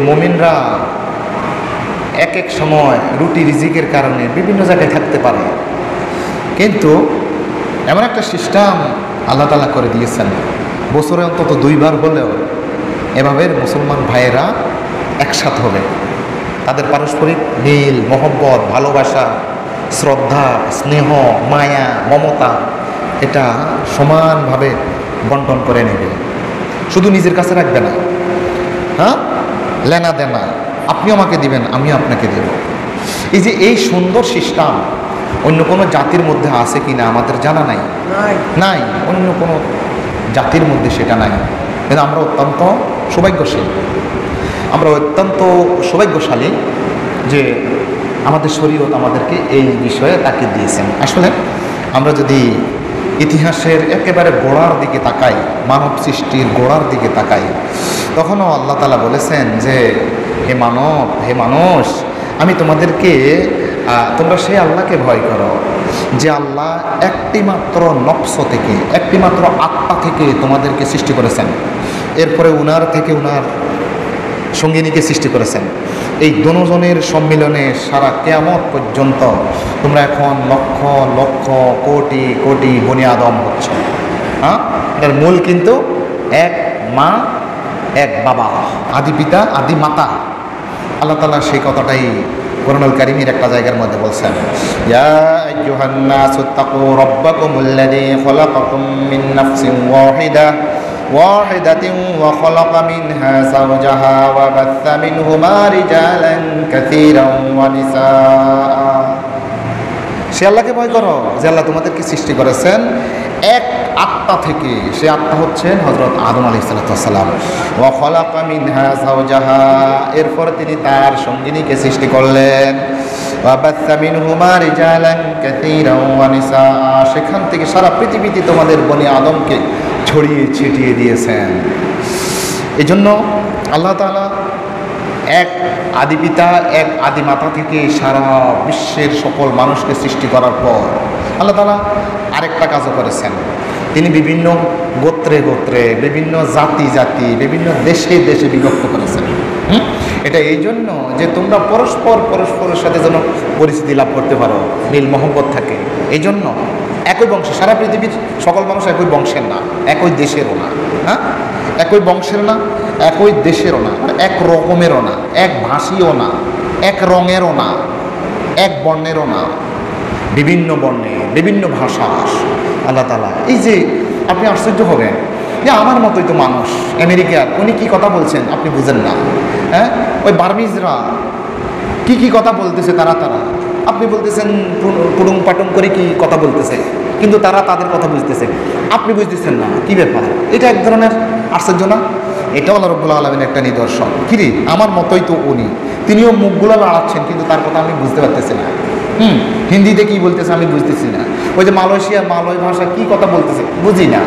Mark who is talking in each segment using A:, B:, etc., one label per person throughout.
A: মুমিনরা এক এক সময় রুটি রিজিকের কারণে বিভিন্ন জায়গায় থাকতে পারে, কিন্তু এমন একটা সিস্টেম আল্লাহ তাআলা করে দিয়েছেন, বছরে অন্তত 2 বার হলেও এভাবে মুসলমান ভাইয়েরা একসাথে হবে, তাদের পারস্পরিক মিল, মহব্বত, ভালোবাসা, শ্রদ্ধা, স্নেহ, মায়া, মমতা এটা সমানভাবে বন্টন করে নেবে। শুধু নিজের কাছে রাখবে না, হ্যাঁ, লেনা দেনা, আপনি আমাকে দিবেন, আমিও আপনাকে দেব। এই যে এই সুন্দর সিস্টেম অন্য কোনো জাতির মধ্যে আছে কিনা আমাদের জানা নাই, নাই, অন্য কোনো জাতির মধ্যে সেটা নাই। কিন্তু আমরা অত্যন্ত সৌভাগ্যশালী, আমরা অত্যন্ত সৌভাগ্যশালী যে আমাদের শরীয়ত আমাদেরকে এই বিষয়ে তাকিদ দিয়েছেন। আসলে আমরা যদি ইতিহাসের একেবারে গোড়ার দিকে তাকাই, মানব সৃষ্টির গোড়ার দিকে তাকাই, তখনও আল্লাহ তাআলা বলেছেন যে হে মানব, হে মানুষ, আমি তোমাদেরকে তোমরা সেই আল্লাহকে ভয় করো যে আল্লাহ একটি মাত্র নফস থেকে, একটি মাত্র আত্মা থেকে তোমাদেরকে সৃষ্টি করেছেন, এরপরে উনার থেকে উনার সঙ্গিনীকে সৃষ্টি করেছেন। এই দুজনের সম্মিলনে সারা কিয়ামত পর্যন্ত তোমরা এখন লক্ষ লক্ষ কোটি কোটি বনি আদম হচ্ছ। হ্যাঁ, এটার মূল কিন্তু এক মা এক বাবা, আদি পিতা আদি মাতা। আল্লাহ তাআলা সেই কথাটাই কোরআনুল কারীমের একটা জায়গার মধ্যে বলছেন, ইয়া আইয়ুহান নাসু তাকু রাব্বাকুমুল্লাযী খালাকাকুম মিন নাফসিন ওয়াহিদাতিন ওয়া খালাকা মিনহা যাওজাহা ওয়া বাথা মিনহুমা রিজালান কাসীরান ওয়া নিসাআ। সে আল্লাহকে ভয় করো যে আল্লাহ তোমাদেরকে সৃষ্টি করেছেন এক আত্মা থেকে, সে আত্মা হচ্ছেন হযরত আদম আলাইহিস সালাম। ওয়া খালাকা মিনহা যাওজাহা, এরপর তিনি তার সঙ্গিনীকে সৃষ্টি করলেন। ওয়া বাথা মিনহুমা রিজালান কাসীরান ওয়া নিসাআ, সেখান থেকে সারা পৃথিবীতে তোমাদের বনি আদমকে ছড়িয়ে ছিটিয়ে দিয়েছেন। এই জন্য আল্লাহ তাআলা এক আদি পিতা, এক আদি মাতা থেকে সারা বিশ্বের সকল মানুষকে সৃষ্টি করার পর আল্লাহ তাআলা আরেকটা কাজও করেছেন। তিনি বিভিন্ন গোত্রে গোত্রে, বিভিন্ন জাতি জাতি, বিভিন্ন দেশে দেশে বিভক্ত করেছেন। এটা এই জন্য যে তোমরা পরস্পরের সাথে যেন পরিচিতি লাভ করতে পারো, মিল মহব্বত থাকে। এই জন্য একই বংশ, সারা পৃথিবীর সকল মানুষ একই বংশের না, একই দেশেরও না, হ্যাঁ, একই বংশের না, একই দেশেরও না, এক রকমেরও না, এক ভাষীও না, এক রঙেরও না, এক বর্ণেরও না, বিভিন্ন বর্ণে বিভিন্ন ভাষা। আল্লাহ তাআলা এই যে, আপনি আশ্চর্য হবেন যে আমার মতোই তো মানুষ, আমেরিকার, উনি কি কথা বলছেন আপনি বুঝেন না, হ্যাঁ, ওই বার্মিজরা কি কথা বলতেছে, তারা আপনি বলতেছেন পুডুং পাটুং করে কি কথা বলতেছে, কিন্তু তারা তাদের কথা বুঝতেছে, আপনি বুঝতেছেন না, কি ব্যাপার? এটা এক ধরনের আশ্চর্য না? এটাও আল্লাহ রাব্বুল আলামিনের একটা নিদর্শন। কিরে, আমার মতোই তো উনি, তিনিও মুখগুলো বাড়াচ্ছেন কিন্তু তার কথা আমি বুঝতে পারতেছি না। হিন্দিতে কি বলতেছে আমি বুঝতেছি না। ওই যে মালয়েশিয়া, মালয় ভাষা কি কথা বলতেছে বুঝি না।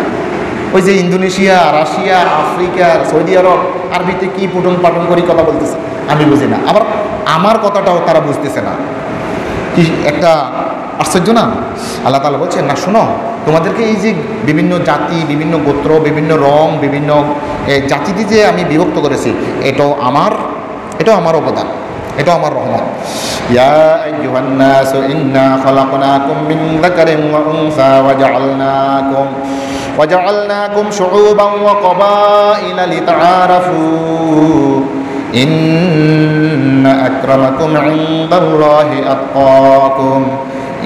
A: ওই যে ইন্দোনেশিয়া, রাশিয়া, আফ্রিকা, সৌদি আরব আরবিতে কি পুটুং পাটুং করে কথা বলতেছে আমি বুঝি না, আবার আমার কথাটাও তারা বুঝতেছে না। কি একটা আশ্চর্য না? আল্লাহ তাআলা বলছেন, না শোনো, তোমাদেরকে এই যে বিভিন্ন জাতি, বিভিন্ন গোত্র, বিভিন্ন রং, বিভিন্ন জাতিতে যে আমি বিভক্ত করেছি, এটাও আমার অবদান, এটাও আমার রহমত। ইয়া আইয়ুহান নাসু ইন্না খালাকনাকুম মিন যাকারিন ওয়া উনসা ওয়া জাআলনাকুম শুউবান ওয়া ক্বাবাইলা লিতাআরাফু ইন্না আকরামাকুম ইনদাল্লাহি আতকাকুম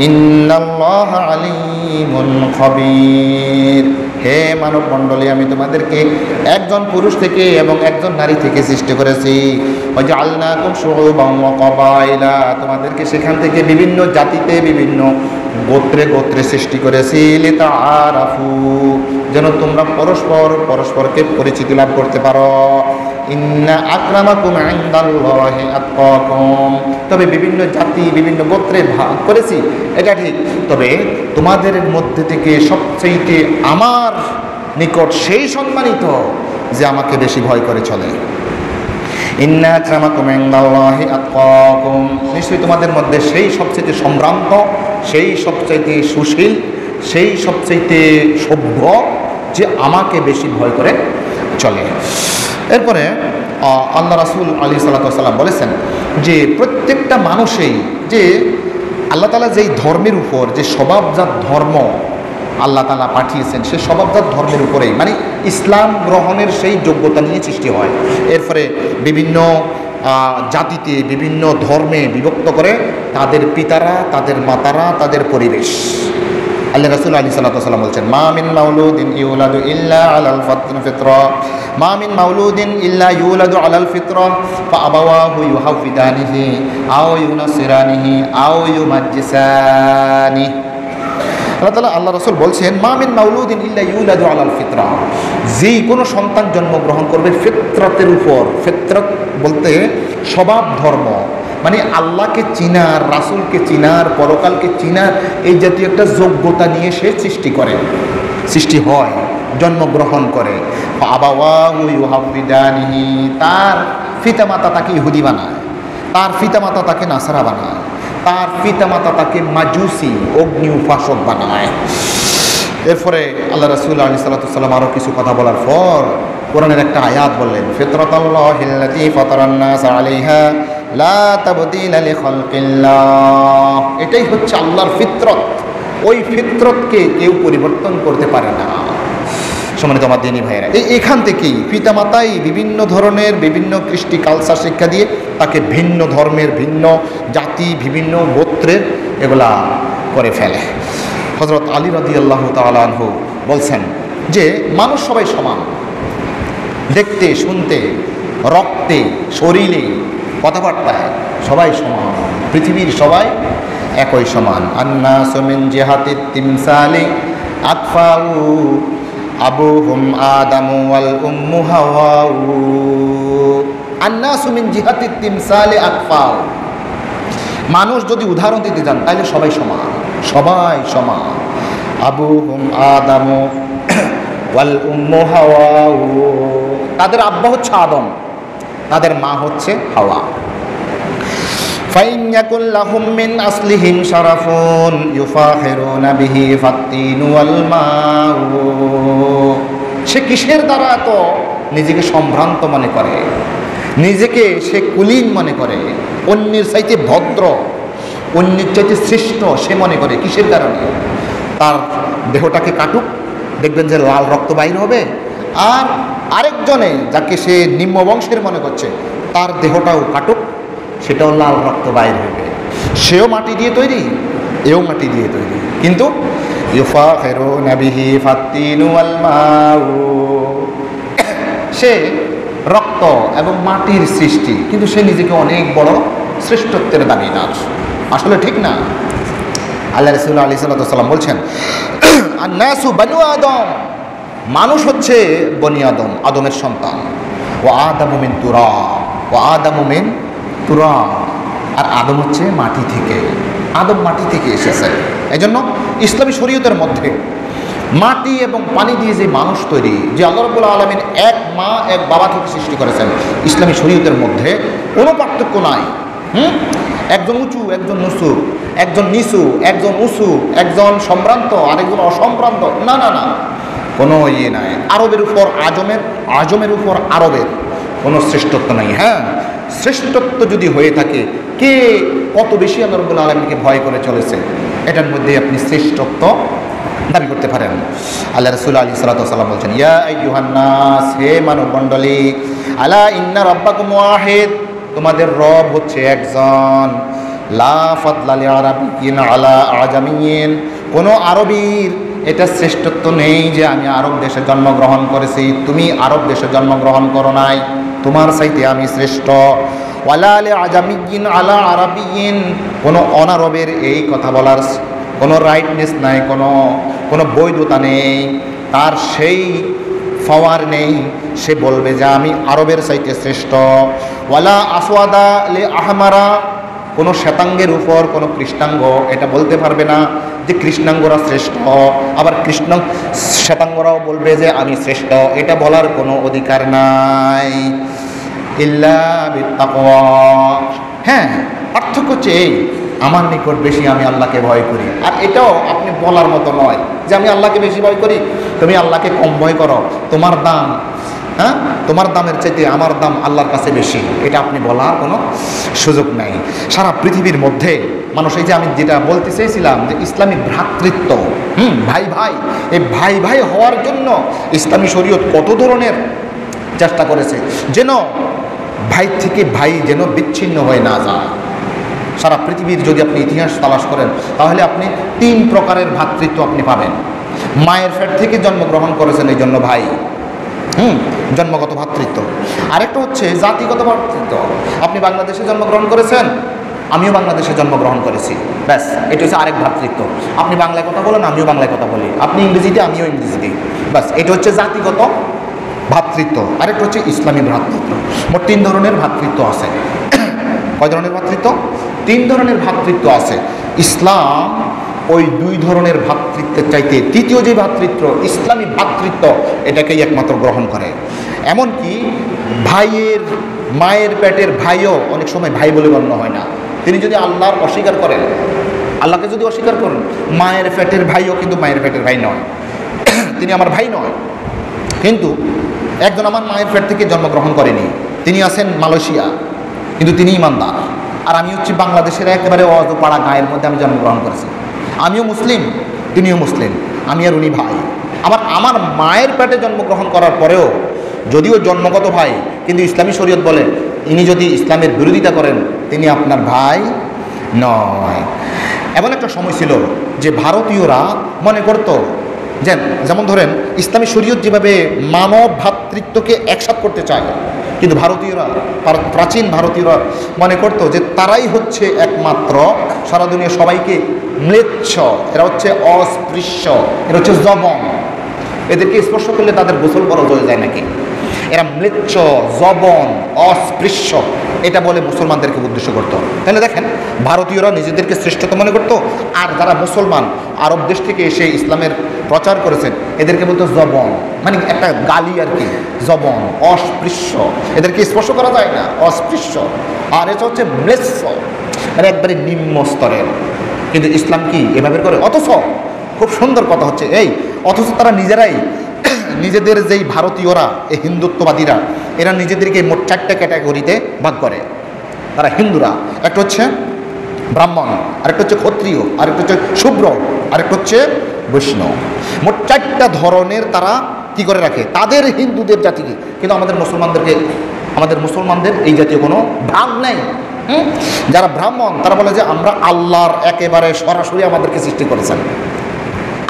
A: ইন্নাল্লাহা আলিমুন খাবীর। হে মানব মণ্ডলী, আমি তোমাদেরকে একজন পুরুষ থেকে এবং একজন নারী থেকে সৃষ্টি করেছি। ওয়াজআলনাকুম শুউবান ওয়া ক্বাবাইলা, তোমাদেরকে সেখান থেকে বিভিন্ন জাতিতে, বিভিন্ন গোত্রে গোত্রে সৃষ্টি করেছি। লিতাআরাফু, যেন তোমরা পরস্পরকে পরিচিতি লাভ করতে পারো। ইন্না আকরামাকুম ইনদাল্লাহি আতকাকুম, তবে বিভিন্ন জাতি, বিভিন্ন গোত্রে ভাগ করেছি, এটা ঠিক, তবে তোমাদের মধ্যে থেকে সবচেয়ে আমার নিকট সেই সম্মানিত যে আমাকে বেশি ভয় করে চলে। ইন্না আকরামাকুম ইনদাল্লাহি আতকাকুম, নিশ্চয়ই তোমাদের মধ্যে সেই সবচেয়ে সম্ভ্রান্ত, সেই সবচেয়ে সুশীল, সেই সবচেয়ে সভ্য যে আমাকে বেশি ভয় করে চলে। এরপরে আল্লাহ রাসূল আলাইহিস সালাতু ওয়াস সালাম বলেছেন যে প্রত্যেকটা মানুষেই যে আল্লাহ তাআলা যেই ধর্মের উপর যে স্বভাবজাত ধর্ম আল্লাহ তাআলা পাঠিয়েছেন, সে স্বভাবজাত ধর্মের উপরেই মানে ইসলাম গ্রহণের সেই যোগ্যতা নিয়ে সৃষ্টি হয়। এরপরে বিভিন্ন জাতিতে বিভিন্ন ধর্মে বিভক্ত করে তাদের পিতারা, তাদের মাতারা, তাদের পরিবেশ। আল্লাহ রাসূল আলাইহিস সালাতু ওয়াস সালাম বলছেন, মা মিন মাউলুদিন ইউলাদু ইল্লা আলাল ফিতরা, মা মিন মাউলুদিন ইল্লা ইউলাদু আলাল ফিতরা ফাআবাওয়াহু ইউহাফিদানিহি আও ইউনাসিরানিহি আও ইউমাজ্জিসানি। আল্লাহ রাসূল বলছেন, মা মিন মাউলুদিন ইল্লা ইউলাদু আলাল ফিতরা, যেই কোনো সন্তান জন্মগ্রহণ করবে ফিতরাতের উপর। ফিতরাত বলতে স্বভাব ধর্ম, মানে আল্লাহকে চিনার, রাসূলকে চিনার, পরকালকে চিনার এই জাতীয় একটা যোগ্যতা নিয়ে সে সৃষ্টি হয়, জন্মগ্রহণ করে। আবাওয়াহু ইউহাফিদানিহি, তার পিতামাতা তাকে ইহুদি বানায়, তার পিতামাতা তাকে নাসারা বানায়, তার পিতামাতা তাকে মাজুসি অগ্নি উপাসক বানায়। এরপরে আল্লাহ রাসূল আলাইহিস সালাতু ওয়াস সালাম আরও কিছু কথা বলার পর কোরআনের একটা আয়াত বললেন, ফিতরাতাল্লাহিল্লাতী ফাতারান নাস আলাইহা লা তাবদীলা লিখালকিল্লাহ, এটাই হচ্ছে আল্লাহর ফিতরত। ওই ফিতরতকে কেউ পরিবর্তন করতে পারে না। সম্মানিত আমার দিনী ভাইয়েরা, এখান থেকেই পিতামাতাই বিভিন্ন ধরনের বিভিন্ন কৃষ্টি কালচার শিক্ষা দিয়ে তাকে ভিন্ন ধর্মের, ভিন্ন জাতি, বিভিন্ন গোত্রের এগুলা করে ফেলে। হযরত আলী রাদিয়াল্লাহু তাআলা আনহু বলছেন যে মানুষ সবাই সমান, দেখতে, শুনতে, রক্তে, শরীরে, কথাবার্তায় সবাই সমান, পৃথিবীর সবাই একই সমান। আন্নাসু মিন জিহাতিত তিমসালি আকফাউ আবুহুম আদামু ওয়াল উম্মু হাওয়াউ। আন্নাসু মিন জিহাতিত তিমসালি আকফাউ, মানুষ যদি উদাহরণ দিতে যান তাহলে সবাই সমান, সবাই সমান। আবুহুম আদামু ওয়াল উম্মু হাওয়াউ, তাদের আব্বা হচ্ছে আদম, তাদের মা হচ্ছে হাওয়া। ফাইন ইয়াকুল লাহুম মিন আসলিহিম শারাফুন ইউফাখিরুনা বিহি ফাত্তিন ওয়াল মাউ, সে কিসের দ্বারা তো নিজেকে সম্ভ্রান্ত মনে করে, নিজেকে সে কুলীন মনে করে, অন্যের চাইতে ভদ্র, অন্যের চাইতে শ্রেষ্ঠ সে মনে করে। কিসের কারণে? তার দেহটাকে কাটুক, দেখবেন যে লাল রক্ত বাইর হবে, আর আরেকজনে যাকে সে নিম্ন বংশের মনে করছে তার দেহটাও কাটুক, সেটাও লাল রক্ত বাইর হবে। সেও মাটি দিয়ে তৈরি, এও মাটি দিয়ে তৈরি, কিন্তু ইউফাখিরুনা বিহি ফাত্তিন ওয়াল মাউ, সে রক্ত এবং মাটির সৃষ্টি, কিন্তু সে নিজেকে অনেক বড় শ্রেষ্ঠত্বের দাবিদার। আসলে ঠিক না। আল্লাহ রাসূল আলাইহিস সালাতু ওয়াস সালাম বলছেন, আন্নাসু বানু আদম, মানুষ হচ্ছে বনি আদম, আদমের সন্তান। ও আদামু মিন তুরাব, ও আদামু মিন তুরাব, আর আদম হচ্ছে মাটি থেকে, আদম মাটি থেকে এসেছে। এজন্য ইসলামী শরীয়তের মধ্যে মাটি এবং পানি দিয়ে যে মানুষ তৈরি, যে আল্লাহ রাব্বুল আলামিন এক মা এক বাবা থেকে সৃষ্টি করেছেন, ইসলামী শরীয়তের মধ্যে কোনো পার্থক্য নাই। একজন উঁচু, একজন নিচু, একজন নিচু, একজন উঁচু, একজন সম্ভ্রান্ত, আরেকজন অসম্ভ্রান্ত, না না না, কোনো ইয়ে নাই। আরবের উপর আজমের, আজমের উপর আরবের কোনো শ্রেষ্ঠত্ব নাই। হ্যাঁ, শ্রেষ্ঠত্ব যদি হয়ে থাকে, কে কত বেশি আল্লাহ রাব্বুল আলামিনকে ভয় করে চলেছে, এটার মধ্যে আপনি শ্রেষ্ঠত্ব দাবি করতে পারেন। আল্লাহ রাসূল আলাইহিস সালাতু ওয়াস সালাম বলছেন, ইয়া আইয়ুহান নাস, হে মানব মণ্ডলী, আলা ইন্না রাব্বাকুম ওয়াহিদ, তোমাদের রব হচ্ছে একজন। লা ফাদলা লি আরাবিয়্যিন আলা আজামিয়্যিন, কোনো আরবীর এটা শ্রেষ্ঠত্ব নেই যে আমি আরব দেশে জন্মগ্রহণ করেছি, তুমি আরব দেশে জন্মগ্রহণ করো নাই, তোমার চাইতে আমি শ্রেষ্ঠ। ওয়ালা লি আজামিয়্যিন আলা আরাবিয়্যিন, কোনো অনারবের এই কথা বলার কোনো রাইটনেস নাই, কোনো বৈধতা নেই, তার সেই পাওয়ার নেই, সে বলবে যে আমি আরবের চাইতে শ্রেষ্ঠ। ওয়ালা আসওয়াদা লি আহমারা, কোনো শ্বেতাঙ্গের উপর কোনো কৃষ্ণাঙ্গ এটা বলতে পারবে না যে কৃষ্ণাঙ্গরা শ্রেষ্ঠ, আবার শ্বেতাঙ্গরাও বলবে যে আমি শ্রেষ্ঠ, এটা বলার কোনো অধিকার নাই। ইল্লা বিত্তাকওয়া, হ্যাঁ, পার্থক্য হচ্ছে এই, আমার নিকট বেশি আমি আল্লাহকে ভয় করি। আর এটাও আপনি বলার মতো নয় যে আমি আল্লাহকে বেশি ভয় করি, তুমি আল্লাহকে কম ভয় করো, তোমার দাম হ্যাঁ, তোমার দামের চাইতে আমার দাম আল্লাহর কাছে বেশি, এটা আপনি বলার কোনো সুযোগ নেই। সারা পৃথিবীর মধ্যে মানুষ, এই যে আমি যেটা বলতে চেয়েছিলাম যে ইসলামী ভ্রাতৃত্ব, ভাই ভাই, এই ভাই ভাই হওয়ার জন্য ইসলামী শরীয়ত কত ধরনের চেষ্টা করেছে, যেন ভাই থেকে ভাই যেন বিচ্ছিন্ন হয়ে না যায়। সারা পৃথিবীর যদি আপনি ইতিহাস তালাশ করেন তাহলে আপনি 3 প্রকারের ভ্রাতৃত্ব আপনি পাবেন। মায়ের পেট থেকে জন্মগ্রহণ করেছেন এই জন্য ভাই, জন্মগত ভ্রাতৃত্ব। আরেকটা হচ্ছে জাতিগত ভ্রাতৃত্ব, আপনি বাংলাদেশে জন্মগ্রহণ করেছেন, আমিও বাংলাদেশে জন্মগ্রহণ করেছি, ব্যাস এটা হচ্ছে আরেক ভ্রাতৃত্ব। আপনি বাংলায় কথা বলেন, আমিও বাংলায় কথা বলি, আপনি ইংরেজিতে, আমিও ইংরেজিতে, ব্যাস এটা হচ্ছে জাতিগত ভ্রাতৃত্ব। আরেকটা হচ্ছে ইসলামী ভ্রাতৃত্ব। মোট 3 ধরনের ভ্রাতৃত্ব আছে। কয় ধরনের ভ্রাতৃত্ব? 3 ধরনের ভ্রাতৃত্ব আছে। ইসলাম ওই 2 ধরনের ভ্রাতৃত্বের চাইতে তৃতীয় যে ভ্রাতৃত্ব, ইসলামী ভ্রাতৃত্ব, এটাকেই একমাত্র গ্রহণ করে। এমনকি ভাইয়ের মায়ের পেটের ভাইও অনেক সময় ভাই বলে গণ্য হয় না। তিনি যদি আল্লাহর অস্বীকার করেন, আল্লাহকে যদি অস্বীকার করেন, মায়ের পেটের ভাইও কিন্তু মায়ের পেটের ভাই নয়, তিনি আমার ভাই নয়। কিন্তু একজন আমার মায়ের পেট থেকে জন্মগ্রহণ করেনি, তিনি আছেন মালয়েশিয়া, কিন্তু তিনি ইমানদার। আর আমি হচ্ছি বাংলাদেশের একেবারে অজপাড়া গায়ের মধ্যে আমি জন্মগ্রহণ করেছি, আমিও মুসলিম, তিনিও মুসলিম, আমি আর উনি ভাই। আবার আমার মায়ের পেটে জন্মগ্রহণ করার পরেও যদিও জন্মগত ভাই, কিন্তু ইসলামী শরীয়ত বলে ইনি যদি ইসলামের বিরোধিতা করেন তিনি আপনার ভাই নয়। এমন একটা সময় ছিল যে ভারতীয়রা মনে করত যে, যেমন ধরেন ইসলামী শরীয়ত যেভাবে মানব ভ্রাতৃত্বকে একসাথ করতে চায়, কিন্তু ভারতীয়রা, প্রাচীন ভারতীয়রা মনে করত যে তারাই হচ্ছে একমাত্র সারা দুনিয়া সবাইকে ম্লেচ্ছ, এরা হচ্ছে অস্পৃশ্য, এরা হচ্ছে জবন, এদেরকে স্পর্শ করলে তাদের গোসল ফরজ হয়ে যায় নাকি, এরা ম্লেচ্ছ, জবন, অস্পৃশ্য, এটা বলে মুসলমানদেরকে উদ্দেশ্য করতো। তাহলে দেখেন ভারতীয়রা নিজেদেরকে শ্রেষ্ঠতা মনে করতো, আর যারা মুসলমান আরব দেশ থেকে এসে ইসলামের প্রচার করেছেন এদেরকে বলতো জবন, মানে একটা গালি আর কি, জবন, অস্পৃশ্য, এদেরকে স্পর্শ করা যায় না, অস্পৃশ্য। আর এটা হচ্ছে ম্লেচ্ছ, মানে একবারে নিম্ন স্তরের। কিন্তু ইসলাম কি এভাবে করে? অথচ খুব সুন্দর কথা হচ্ছে এই, অথচ তারা নিজেরাই নিজেদের যেই ভারতীয়রা, এই হিন্দুত্ববাদীরা, এরা নিজেদেরকে মোট 4টা ক্যাটাগরিতে ভাগ করে। তারা হিন্দুরা, একটা হচ্ছে ব্রাহ্মণ, আরেকটা হচ্ছে ক্ষত্রিয়, আরেকটা হচ্ছে শূদ্র, আরেকটা হচ্ছে বৈষ্ণব। মোট 4টা ধরনের তারা কি করে রাখে তাদের হিন্দুদের জাতিকে। কিন্তু আমাদের মুসলমানদের এই জাতীয় কোনো ভাগ নেই। যারা ব্রাহ্মণ তারা বলে যে আমরা আল্লাহর একেবারে সরাসরি আমাদেরকে সৃষ্টি করেছেন।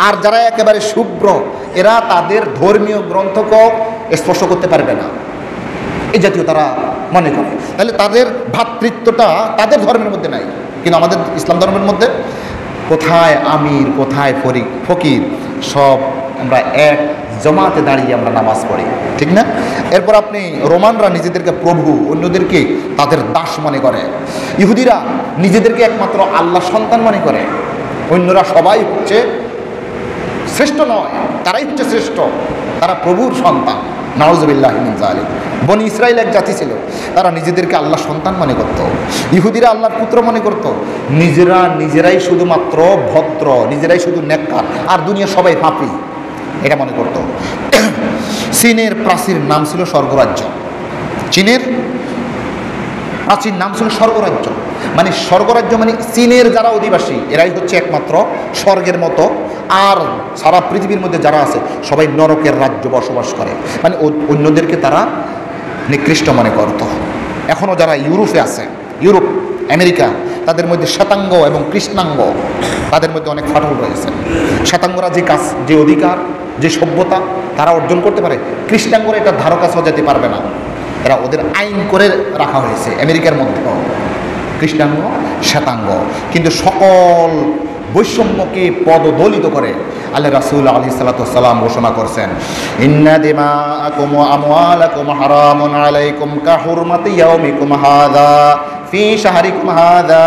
A: আর যারা একেবারে শুভ্র, এরা তাদের ধর্মীয় গ্রন্থকেও স্পর্শ করতে পারবে না, এই জাতীয় তারা মনে করে। তাহলে তাদের ভ্রাতৃত্বটা তাদের ধর্মের মধ্যে নাই। কিন্তু আমাদের ইসলাম ধর্মের মধ্যে কোথায় আমির, কোথায় ফকির, সব আমরা এক জমাতে দাঁড়িয়ে আমরা নামাজ পড়ি, ঠিক না? এরপর আপনি রোমানরা নিজেদেরকে প্রভু, অন্যদেরকে তাদের দাস মনে করে। ইহুদিরা নিজেদেরকে একমাত্র আল্লাহ সন্তান মনে করে, অন্যরা সবাই হচ্ছে শ্রেষ্ঠ নয়, তারাই হচ্ছে শ্রেষ্ঠ, তারা প্রভুর সন্তান। নাউজুবিল্লাহ মিন যালিক। বনি ইসরাইল এক জাতি ছিল, তারা নিজেদেরকে আল্লাহ সন্তান মনে করত। ইহুদিরা আল্লাহর পুত্র মনে করত। নিজেরাই শুধুমাত্র ভদ্র, নিজেরাই শুধু নেককার, আর দুনিয়া সবাই পাপী, এটা মনে করত। চীনের প্রাচীর নাম ছিল স্বর্গরাজ্য। চীনের প্রাচীন নাম ছিল স্বর্গরাজ্য। মানে স্বর্গরাজ্য মানে চীনের যারা অধিবাসী এরাই হচ্ছে একমাত্র স্বর্গের মতো, আর সারা পৃথিবীর মধ্যে যারা আছে সবাই নরকের রাজ্য বসবাস করে। মানে অন্যদেরকে তারা নিকৃষ্ট মনে করত। এখনও যারা ইউরোপে আছে, ইউরোপ, আমেরিকা, তাদের মধ্যে শ্বেতাঙ্গ এবং কৃষ্ণাঙ্গ, তাদের মধ্যে অনেক ফাটল রয়েছে। শ্বেতাঙ্গরা যে কাজ, যে অধিকার, যে সভ্যতা তারা অর্জন করতে পারে, কৃষ্ণাঙ্গরা এটা ধারো কাছেও যেতে পারবে না। এরা ওদের আইন করে রাখা হয়েছে আমেরিকার মধ্যেও, কৃষ্ণাঙ্গ, শ্বেতাঙ্গ। কিন্তু সকল বৈষম্যকে পদদলিত করে আল্লাহ রাসূল আলাইহিস সালাতু ওয়াস সালাম ঘোষণা করছেন, ইন্না দিমাআকুম ওয়া আমওয়ালাকুম হারামুন আলাইকুম কাহুরমাতি ইয়াউমিকুম হাযা ফি শাহরিকুম হাযা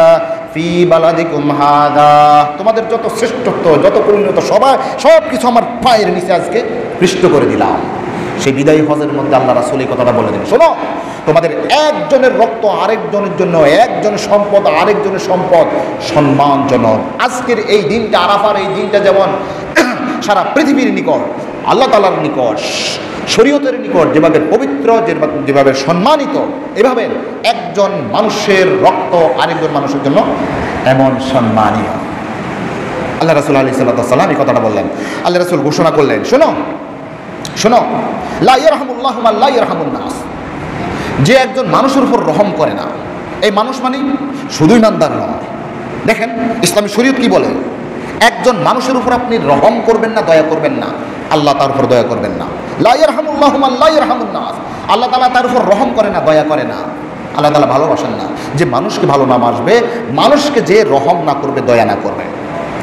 A: ফি বালাদিকুম হাযা। তোমাদের যত শ্রেষ্ঠত্ব, যত পরিণত, সব কিছু আমার পায়ের নিচে আজকে পৃষ্ঠ করে দিলাম। সেই বিদায়ী হজের মধ্যে আল্লাহ রাসূল এই কথাটা বলে দিন, শোনো, তোমাদের একজনের রক্ত আরেকজনের জন্য, একজনের সম্পদ আরেকজনের সম্পদ সম্মানজনক। আজকের এই দিনটা, আরাফার এই দিনটা যেমন সারা পৃথিবীর নিকট আল্লাহ তাআলার নিকট, শরীয়তের নিকট যেভাবে পবিত্র, যেভাবে সম্মানিত, এভাবে একজন মানুষের রক্ত আরেকজন মানুষের জন্য এমন সম্মানীয়। আল্লাহ রাসূল আলাইহিস সালাম এই কথাটা বললেন। আল্লাহ রাসূল ঘোষণা করলেন, শোনো শোনো, লা ইয়ারহামুল্লাহু মান লা ইয়ারহামুন নাস, যে একজন মানুষের উপর রহম করে না, এই মানুষ মানে শুধু ইমানদার নয়। দেখেন ইসলামী শরীয়ত কি বলে, একজন মানুষের উপর আপনি রহম করবেন না, দয়া করবেন না, আল্লাহ তার উপর দয়া করবেন না। লা ইয়ারহামুল্লাহু মান লা ইয়ারহামুন নাস, আল্লাহ তাআলা তার উপর রহম করে না, দয়া করে না। আল্লাহ তাআলা ভালোবাসেন না যে মানুষকে ভালো না বাসবে, মানুষকে যে রহম না করবে, দয়া না করবে।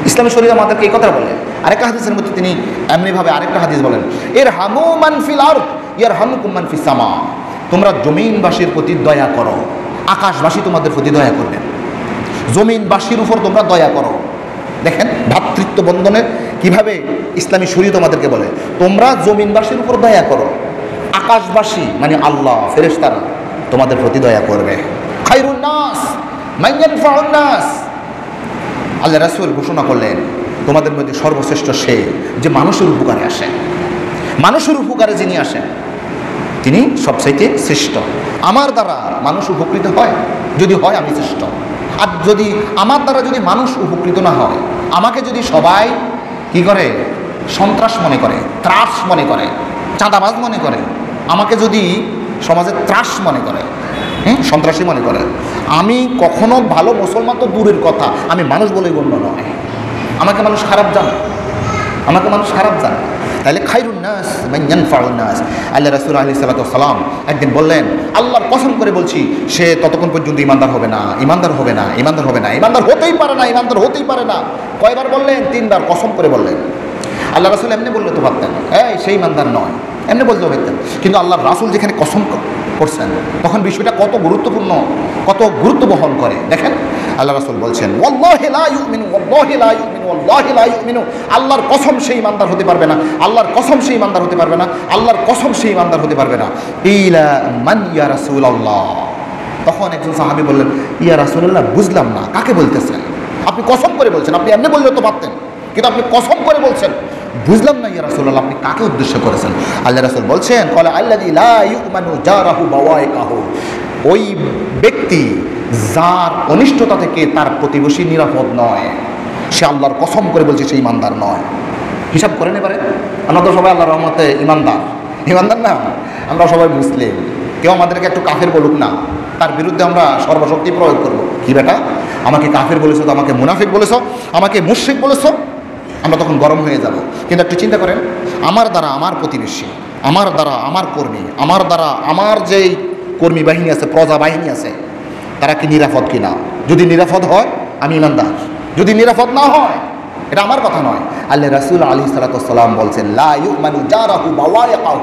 A: ইসলামী শরীয়ত আমাদেরকে এই কথা বলে। আরেকটা হাদিসের মধ্যে তিনি এমনিভাবে আরেকটা হাদিস বলেন, ইরহামু মান ফিল আরদ ইয়ারহামুকুম মান ফিস সামা, তোমরা জমিনবাসীর প্রতি দয়া করো, আকাশবাসী তোমাদের প্রতি দয়া করবেন। জমিনবাসীর উপর তোমরা দয়া করো। দেখেন ভ্রাতৃত্ব বন্ধনে কিভাবে ইসলামী শরীয়ত আমাদেরকে বলে, তোমরা জমিনবাসীর উপর দয়া করো, আকাশবাসী মানে আল্লাহ, ফেরেশতারা তোমাদের প্রতি দয়া করবে। খায়রুন নাস মান ইয়ানফাউন নাস, আল্লাহ রাসূল ঘোষণা করলেন তোমাদের মধ্যে সর্বশ্রেষ্ঠ সে যে মানুষের উপকারে আসে। মানুষের উপকারে যিনি আসেন তিনি সবচাইতে শ্রেষ্ঠ। আমার দ্বারা মানুষ উপকৃত হয়, যদি হয় আমি শ্রেষ্ঠ। আর যদি আমার দ্বারা যদি মানুষ উপকৃত না হয়, আমাকে যদি সবাই কি করে, সন্ত্রাস মনে করে, ত্রাস মনে করে, চাঁদাবাজ মনে করে, আমাকে যদি সমাজে ত্রাস মনে করে, সন্ত্রাসী মনে করে, আমি কখনো ভালো মুসলমান তো দূরের কথা, আমি মানুষ বলেই গণ্য নয়। আমাকে মানুষ খারাপ জানে, আমাকে মানুষ খারাপ জানে। তাহলে খায়রুন নাস মান ইয়ানফাউন নাস, আল্লাহ রাসূল আলাইহিস সালাতু ওয়াস সালাম একদিন বললেন, আল্লাহর কসম করে বলছি, সে ততক্ষণ পর্যন্ত ইমানদার হবে না, ইমানদার হবে না, ইমানদার হবে না, ইমানদার হতেই পারে না, ইমানদার হতেই পারে না। কয়বার বললেন? 3 বার কসম করে বললেন। আল্লাহ রাসূল এমনি বললে তো পারতেন, সেই ইমানদার নয়, এমনি বলতে পারতেন। কিন্তু আল্লাহর রাসূল যেখানে কসম করছেন, তখন বিষয়টা কত গুরুত্বপূর্ণ, কত গুরুত্ব বহন করে। দেখেন আল্লাহ রাসূল বলছেন, ওয়াল্লাহি লা ইউমিনু, ওয়াল্লাহি লা ইউমিনু, ওয়াল্লাহি লা ইউমিনু, আল্লাহর কসম সেই ইমানদার হতে পারবে না, আল্লাহর কসম সেই ইমানদার হতে পারবে না, আল্লাহর কসম সেই ইমানদার হতে পারবে না। ইলা মান ইয়া রাসূলুল্লাহ, তখন একজন সাহাবী বললেন, ইয়া রাসূলুল্লাহ, বুঝলাম না কাকে বলতেছেন, আপনি কসম করে বলছেন, আপনি এমনি বললে তো পারতেন, কিন্তু আপনি কসম করে বলছেন, বুঝলাম না ইয়া রাসূলুল্লাহ, আপনি কাকে উদ্দেশ্য করেছেন? আল্লাহ রাসূল বলছেন, ক্বালা আল্লাযী লা ইউমানু জারাহু বাওয়াইকাহু, ওই ব্যক্তি যার অনিষ্টতা থেকে তার প্রতিবেশী নিরাপদ নয়, সে আল্লাহর কসম করে বলছে সে ইমানদার নয়। হিসাব করেন এবারে, আমরা তো সবাই আল্লাহর রহমতে ইমানদার, ইমানদার না, আমরা সবাই মুসলিম। কেউ আমাদেরকে একটু কাফের বলুক না, তার বিরুদ্ধে আমরা সর্বশক্তি প্রয়োগ করবো। কি বেটা, আমাকে কাফের বলেছো, তো আমাকে মুনাফিক বলেছো, আমাকে মুশরিক বলেছো, আমরা তখন গরম হয়ে যাব। কিন্তু একটু চিন্তা করেন, আমার দ্বারা আমার প্রতিবেশী, আমার দ্বারা আমার কর্মী, আমার দ্বারা আমার যেই কর্মী বাহিনী আছে, প্রজা বাহিনী আছে, তারা কি নিরাপদ কিনা? যদি নিরাপদ হয় আমি ইমানদার, যদি নিরাপদ না হয় এটা আমার কথা নয়। আল্লাহ রাসূল আলাইহিস সালাতু ওয়াস সালাম বলছেন, লা ইউমানু জারাহু বাওয়াইকাহু,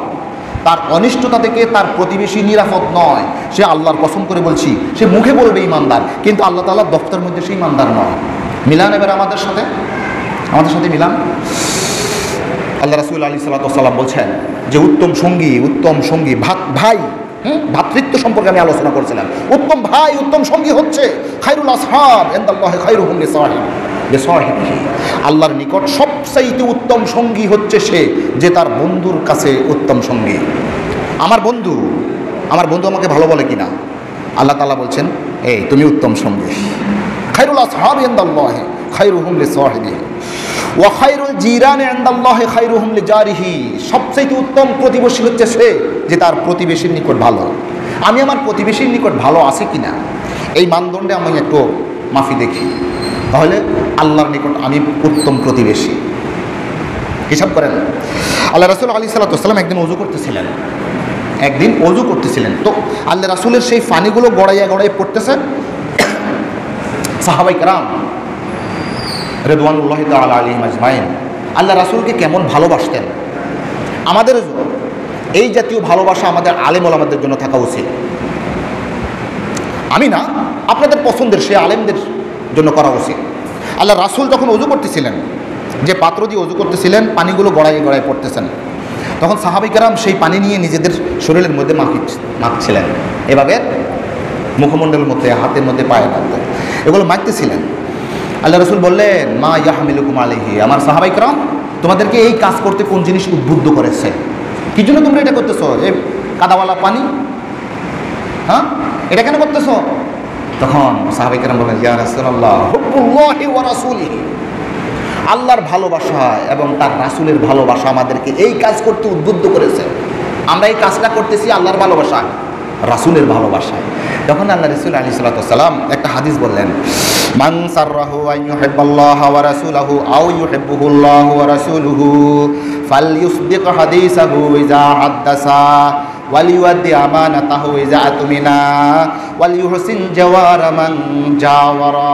A: তার অনিষ্টতা থেকে তার প্রতিবেশী নিরাপদ নয়। সে আল্লাহর কসম করে বলছি, সে মুখে বলবে ইমানদার, কিন্তু আল্লাহ তাআলার দফতরের মধ্যে সে ইমানদার নয়। মিলান এবার আমাদের সাথে মিলান। আল্লাহ রাসূল আলাইহিস সালাতু ওয়াস সালাম বলছেন যে উত্তম সঙ্গী ভাই, ভ্রাতৃত্ব সম্পর্কে আমি আলোচনা করছিলাম। উত্তম ভাই, উত্তম সঙ্গী হচ্ছে খায়রুল আসহাব ইনদাল্লাহি খায়রুহুম লিসাহিবিহি, আল্লাহর নিকট সবচাইতে উত্তম সঙ্গী হচ্ছে সে যে তার বন্ধুর কাছে উত্তম সঙ্গী। আমার বন্ধু আমাকে ভালো বলে কিনা, আল্লাহ তাআলা বলছেন, এই তুমি উত্তম সঙ্গী। খায়রুল আসহাব ইনদাল্লাহি খায়রুহুম লিসাহিবিহি ওয়া খায়রুল জিরানি ইনদাল্লাহি খায়রুহুম লিজারিহি, সবচেয়ে উত্তম প্রতিবেশী হচ্ছে সে যে তার প্রতিবেশীর নিকট ভালো। আমি আমার প্রতিবেশীর নিকট ভালো আছি কিনা, এই মানদণ্ডে আমি একটু মাফি দেখি, তাহলে আল্লাহর নিকট আমি উত্তম প্রতিবেশী। হিসাব করেন, আল্লাহ রাসূল আলাইহিস সালাতু ওয়াস সালাম একদিন ওযু করতেছিলেন, তো আল্লাহ রাসূলের সেই পানিগুলো গড়াইয়া পড়তেছে। সাহাবায়ে কেরাম রিদওয়ানুল্লাহি তাআলা আলাইহিম আজমাইন আল্লাহ রাসূলকে কেমন ভালোবাসতেন। আমাদের এই জাতীয় ভালোবাসা আমাদের আলেম ওলামাদের জন্য থাকা উচিত। আমি না, আপনাদের পছন্দের সে আলেমদের জন্য করা উচিত। আল্লাহ রাসূল যখন ওযু করতেছিলেন, যে পাত্র দিয়ে ওযু করতেছিলেন, পানিগুলো গড়াইয়ে পড়তেছেন, তখন সাহাবায়ে কেরাম সেই পানি নিয়ে নিজেদের শরীরের মধ্যে মাখছিলেন, এভাবে মুখমণ্ডলের মধ্যে, হাতের মধ্যে, পায়ের মধ্যে, এগুলো মাখতেছিলেন। আল্লাহ রাসূল বললেন, মা ইয়াহমিলুকুম আলাইহি, আমার সাহাবায়ে কেরাম তোমাদেরকে এই কাজ করতে কোন জিনিস উদ্বুদ্ধ করেছে? কি জন্য তোমরা এটা করতেছো? এই কাদাওয়ালা পানি, হ্যাঁ, এটা কেন করতেছো? তখন সাহাবায়ে কেরাম বলেন, ইয়া রাসূলুল্লাহ, হুব্বুল্লাহি ওয়া রাসূলিহি, আল্লাহর ভালোবাসা এবং তার রাসূলের ভালোবাসা আমাদেরকে এই কাজ করতে উদ্বুদ্ধ করেছে। আমরা এই কাজটা করতেছি আল্লাহর ভালোবাসা, রাসূলের ভালোবাসায়। তখন আল্লাহ রাসূল আলাইহিস সালাতু ওয়াস সালাম একটা হাদিস বললেন, মান সাররাহু আন ইউহিব্বাল্লাহা ওয়া রাসূলাহু আও ইউহিব্বুহুল্লাহু ওয়া রাসূলুহু ফালইউসদিক হাদিসাহু ইযা হাদ্দাসা ওয়ালিউদ্দি আমানাতাহু ইযা আতমিনা ওয়ালিউহসিন জাওয়ারা মান জাওয়ারা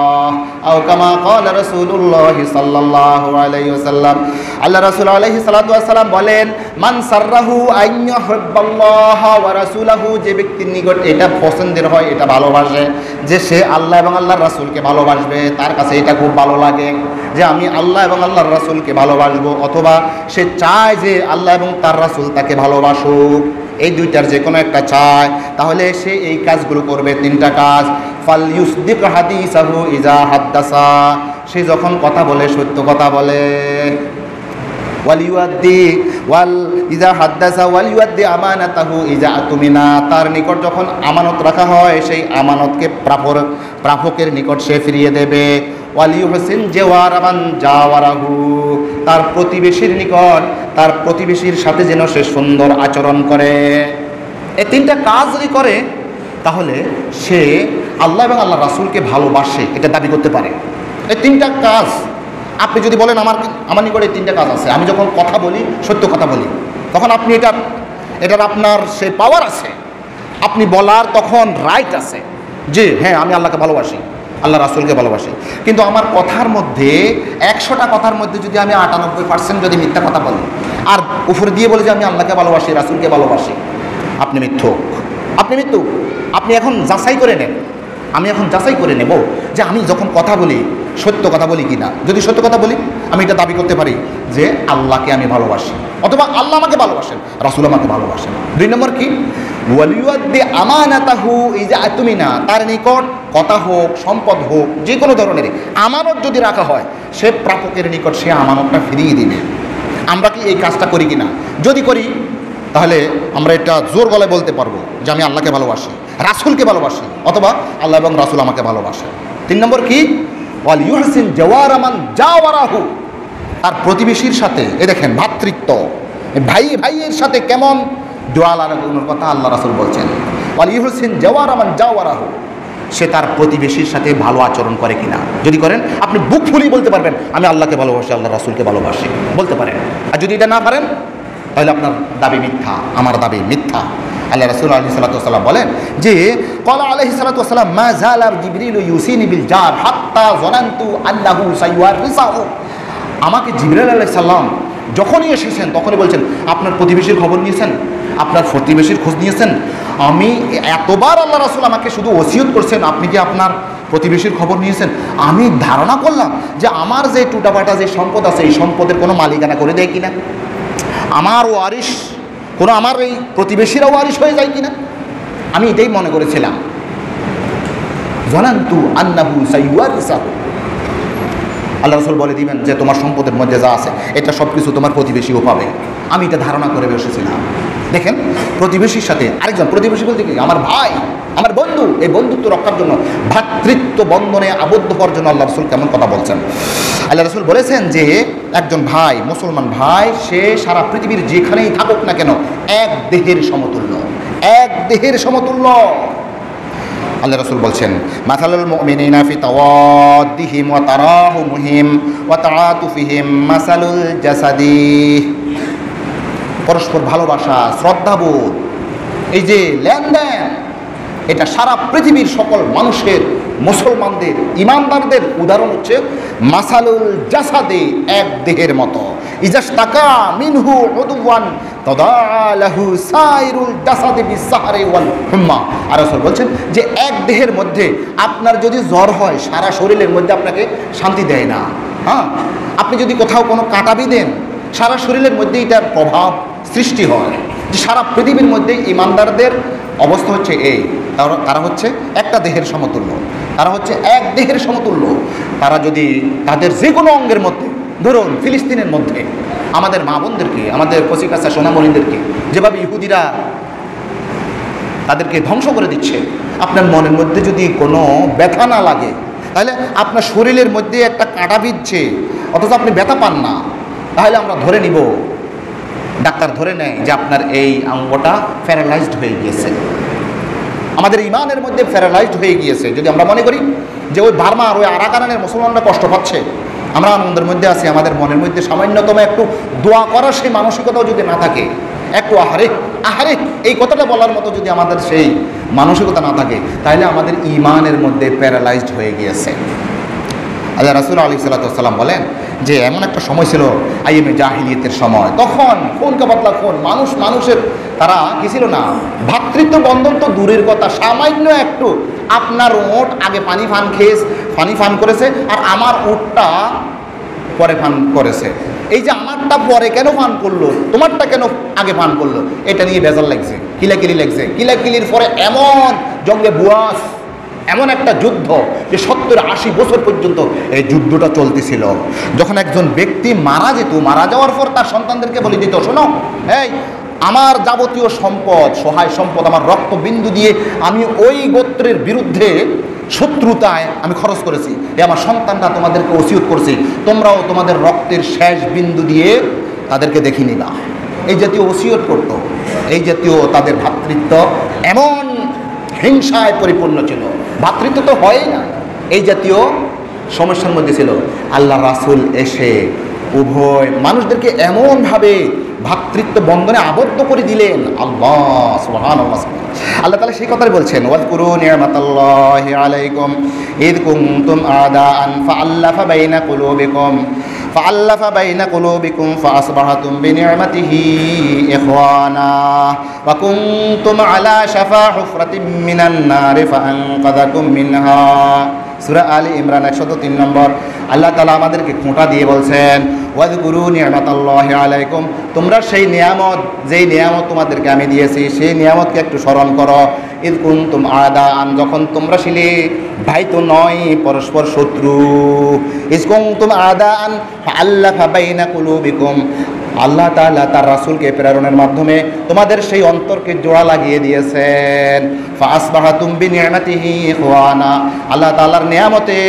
A: আও কামা ক্বালা রাসূলুল্লাহি সাল্লাল্লাহু আলাইহি ওয়াসাল্লাম। আল্লাহ রাসূল আলাইহিস সালাতু ওয়াস সালাম বলেন, মান সাররাহু আন ইউহিব্বাল্লাহা ওয়া রাসূলাহু, যে ব্যক্তির নিকট এটা পছন্দের হয়, এটা ভালোবাসে যে সে আল্লাহ এবং আল্লাহর রাসূলকে ভালোবাসবে, তার কাছে এটা খুব ভালো লাগে যে আমি আল্লাহ এবং আল্লাহর রাসূলকে ভালোবাসবো, অথবা সে চায় যে আল্লাহ এবং তার রাসূল তাকে ভালোবাসুক, এই দুইটার যে কোনো একটা চায়, তাহলে সে এই কাজগুলো করবে। তিনটা কাজ, ফাল ইউসদিক হাদিসাহু ইযা হাদ্দাসা, সে যখন কথা বলে সত্য কথা বলে, ওয়ালিউদ্দি ওয়াল ইযা হাদ্দাসা ওয়ালিউদ্দি আমানাতাহু ইযা আতুমিনা, তার নিকট যখন আমানত রাখা হয় সেই আমানতকে প্রাপকের নিকট সে ফিরিয়ে দেবে। ওয়ালিউহসিন জাওয়ারা মান জাওয়ারাহু, তার প্রতিবেশীর নিকট, তার প্রতিবেশীর সাথে যেন সে সুন্দর আচরণ করে। এই তিনটা কাজ যদি করে তাহলে সে আল্লাহ এবং আল্লাহ রাসূলকে ভালোবাসে, এটা দাবি করতে পারে। এই তিনটা কাজ আপনি যদি বলেন আমার নিকট এই তিনটা কাজ আছে, আমি যখন কথা বলি সত্য কথা বলি, তখন আপনি এটার আপনার সে পাওয়ার আছে, আপনি বলার তখন রাইট আছে যে হ্যাঁ আমি আল্লাহকে ভালোবাসি, আল্লাহ রাসূলকে ভালোবাসি। কিন্তু আমার কথার মধ্যে 100টা কথার মধ্যে যদি আমি 98% যদি মিথ্যা কথা বলি আর উপরে দিয়ে বলি যে আমি আল্লাহকে ভালোবাসি, রাসূলকে ভালোবাসি, আপনি মিথ্যুক, আপনি মিথ্যুক। আপনি এখন যাচাই করে নেন, আমি এখন যাচাই করে নেব যে আমি যখন কথা বলি সত্য কথা বলি কি না। যদি সত্য কথা বলি আমি এটা দাবি করতে পারি যে আল্লাহকে আমি ভালোবাসি, অথবা আল্লাহ আমাকে ভালোবাসেন, রাসূল আমাকে ভালোবাসেন। 2 নম্বর কি, ওয়ালিউদ্দি আমানাতাহু ইযা আতুমিনা, তার নিকট কথা হোক, সম্পদ হোক, যে কোনো ধরনের আমানত যদি রাখা হয়, সে প্রাপকের নিকট সে আমানতটা ফিরিয়ে দিবে। আমরা কি এই কাজটা করি কি না? যদি করি তাহলে আমরা এটা জোর গলায় বলতে পারবো যে আমি আল্লাহকে ভালোবাসি, রাসূলকে ভালোবাসি, অথবা আল্লাহ এবং রাসূল আমাকে ভালোবাসে। 3 নম্বর কি, ওয়াল ইউহসিন জাওয়ারা মান জাওয়ারাহু, তার প্রতিবেশীর সাথে, এ দেখেন ভ্রাতৃত্ব, ভাইয়ের সাথে কেমন দোয়া লাগানোর কথা আল্লাহ রাসূল বলছেন। ওয়াল ইউহসিন জাওয়ারা মান জাওয়ারাহু, সে তার প্রতিবেশীর সাথে ভালো আচরণ করে কিনা। যদি করেন আপনি বুক ফুলিয়ে বলতে পারবেন আমি আল্লাহকে ভালোবাসি, আল্লাহ রাসূলকে ভালোবাসি, বলতে পারেন। আর যদি এটা না পারেন তাহলে আপনার দাবি মিথ্যা, আমার দাবি মিথ্যা। আল্লাহ রাসূল আলাইহিস সালাতু ওয়াস সালাম বলেন যে ক্বালা আলাইহিস সালাতু ওয়াস সালাম, মা যালা জিবরিলু ইউসিনি বিল জার হাত্তা যানানতু আন্নাহু সাইওয়ারিসাহু, আমাকে জিবরাইল আলাইহিস সালাম যখনই এসেছেন তখনই বলছেন আপনার প্রতিবেশীর খবর নিয়েছেন, আপনার প্রতিবেশীর খোঁজ নিয়েছেন। আমি এতবার আল্লাহ রাসূল আমাকে শুধু ওসিয়ত করছেন আপনি কি আপনার প্রতিবেশীর খবর নিয়েছেন, আমি ধারণা করলাম যে আমার যে টুটাপাটা যে সম্পদ আছে এই সম্পদের কোনো মালিকানা করে দেয় কিনা, আমার ওয়ারিশ কোনো আমার এই প্রতিবেশীরা ওয়ারিশ হয়ে যায় কিনা, আমি এটাই মনে করেছিলাম। জানান্তু আন্নাহু সাইওয়ারিসাহু, আল্লাহ রাসূল বলে দিবেন যে তোমার সম্পদের মধ্যে যা আছে এটা সব কিছু তোমার প্রতিবেশীও পাবে, আমি এটা ধারণা করে বসেছিলাম। দেখেন প্রতিবেশীর সাথে আরেকজন, প্রতিবেশী বলতে কি আমার ভাই, আমার বন্ধু, এই বন্ধুত্ব রক্ষার জন্য, ভ্রাতৃত্ব বন্ধনে আবদ্ধ হওয়ার জন্য আল্লাহ রাসূল কেমন কথা বলছেন। আল্লাহ রাসূল বলেছেন যে একজন ভাই, মুসলমান ভাই, সে সারা পৃথিবীর যেখানেই থাকুক না কেন এক দেহের সমতুল্য, এক দেহের সমতুল্য। আল্লাহ রাসূল বলছেন মাসালুল মুমিনিনা ফি তাওয়াদ্দিহিম ওয়া তারাহুমহিম ওয়া তাআতুফিহিম মাসালুল জাসাদি, পরস্পর ভালোবাসা, শ্রদ্ধাবোধ, এই যে লেনদেন, এটা সারা পৃথিবীর সকল মানুষের, মুসলমানদের, ইমানদারদের উদাহরণ হচ্ছে মাসালুল জাসাদে, এক দেহের মতো। ইজাশতাকা মিনহু উদওয়ান তাদালাহু সাইরুল জাসাদি বিসসাহরি ওয়াল হুম্মা। আর রাসূল বলছেন যে এক দেহের মধ্যে আপনার যদি জ্বর হয় সারা শরীরের মধ্যে আপনাকে শান্তি দেয় না। হ্যাঁ, আপনি যদি কোথাও কোনো কাটাবি দেন সারা শরীরের মধ্যে এটার প্রভাব সৃষ্টি হয়। যে সারা পৃথিবীর মধ্যে ইমানদারদের অবস্থা হচ্ছে এই, তারা হচ্ছে একটা দেহের সমতুল্য, তারা হচ্ছে এক দেহের সমতুল্য। তারা যদি তাদের যে কোনো অঙ্গের মধ্যে, ধরুন ফিলিস্তিনের মধ্যে আমাদের মা বোনদেরকে, আমাদের কচিকাচা সোনামণিদেরকে যেভাবে ইহুদিরা তাদেরকে ধ্বংস করে দিচ্ছে, আপনার মনের মধ্যে যদি কোনো ব্যথা না লাগে, তাহলে আপনার শরীরের মধ্যে একটা কাঁটা বিঁধছে অথচ আপনি ব্যথা পান না, তাহলে আমরা ধরে নিব, ডাক্তার ধরে নেয় যে আপনার এই অঙ্গটা প্যারালাইজড হয়ে গিয়েছে। আমাদের ইমানের মধ্যে প্যারালাইজড হয়ে গিয়েছে। যদি আমরা মনে করি যে ওই বার্মার ওই আরাকানের মুসলমানরা কষ্ট পাচ্ছে, আমরা আনন্দের মধ্যে আছি, আমাদের মনের মধ্যে সামান্যতম একটু দোয়া করার সেই মানসিকতাও যদি না থাকে, একটু আহারে আহারে এই কথাটা বলার মতো যদি আমাদের সেই মানসিকতা না থাকে, তাহলে আমাদের ইমানের মধ্যে প্যারালাইজড হয়ে গিয়েছে। আল্লাহ রাসূল আলাইহিস সালাম বলেন যে এমন একটা সময় ছিল আইএমএ জাহিলিয়াতের সময়, তখন খুনকে বদলা খুন, মানুষের তারা কি ছিল না, ভ্রাতৃত্ব বন্ধন তো দূরের কথা, সামান্য একটু আপনার ওট আগে পানি পান করেছে আর আমার ওটটা পরে পান করেছে, এই যে আমারটা পরে কেন পান করলো, তোমারটা কেন আগে পান করলো, এটা নিয়ে বেজার লাগছে, কিলাকিলি লাগছে। কিলাকিলির পরে এমন জঙ্গে বুয়াস, এমন একটা যুদ্ধ যে 70-80 বছর পর্যন্ত এই যুদ্ধটা চলতেছিল। যখন একজন ব্যক্তি মারা যেত, মারা যাওয়ার পর তার সন্তানদেরকে বলে দিত, শোনো এই আমার যাবতীয় সম্পদ, সহায় সম্পদ, আমার রক্তবিন্দু দিয়ে আমি ওই গোত্রের বিরুদ্ধে শত্রুতায় আমি খরচ করেছি, এ আমার সন্তানরা তোমাদেরকে ওসিয়ত করছি, তোমরাও তোমাদের রক্তের শেষ বিন্দু দিয়ে তাদেরকে দেখে নিবা। এই জাতীয় ওসিয়ত করতো, এই জাতীয় তাদের ভ্রাতৃত্ব এমন হিংসায় পরিপূর্ণ ছিল, ভ্রাতৃত্ব তো হয়ই না, এই জাতীয় সমস্যার মধ্যে ছিল। আল্লাহ রাসূল এসে উভয় মানুষদেরকে এমনভাবে ভ্রাতৃত্ব বন্ধনে আবদ্ধ করে দিলেন। আল্লাহ সুবহানাল্লাহ, আল্লাহ তাআলা সেই কথাই বলছেন, ওয়াজকুরু নি'মাতাল্লাহি আলাইকুম ইয কুনতুম আদাআন ফাআল্লাফা বাইনা কুলুবিকুম ফাআসবাহতুম বিনি'মাতিহি ইখওয়ানা ওয়া কুনতুম আলা শাফা হুফরাতিম মিনান নারি ফাআনকাযাকুম মিনহা। সূরা আলী ইমরান 103 নম্বর। আল্লাহ তাআলা আমাদেরকে খোঁটা দিয়ে বলছেন, ওয়াজকুরু নি'মাতাল্লাহি আলাইকুম, তোমরা সেই নিয়ামত, যেই নিয়ামত তোমাদেরকে আমি দিয়েছি, সেই নিয়ামতকে একটু স্মরণ করো। ইয কুনতুম আদাআন, যখন তোমরা ছিলে ভাই তো নয়, পরস্পর শত্রু। ইয কুনতুম আদাআন ফাআল্লাফা বাইনা কুলুবিকুম, আল্লাহ তাআলা তার রাসূলকে প্রেরণের মাধ্যমে তোমাদের সেই অন্তরকে জোড়া লাগিয়ে দিয়েছেন। ফাআসবাহাতুম বিনি'মাতিহি ইখওয়ানা, আল্লাহ তাআলার নিয়ামতে,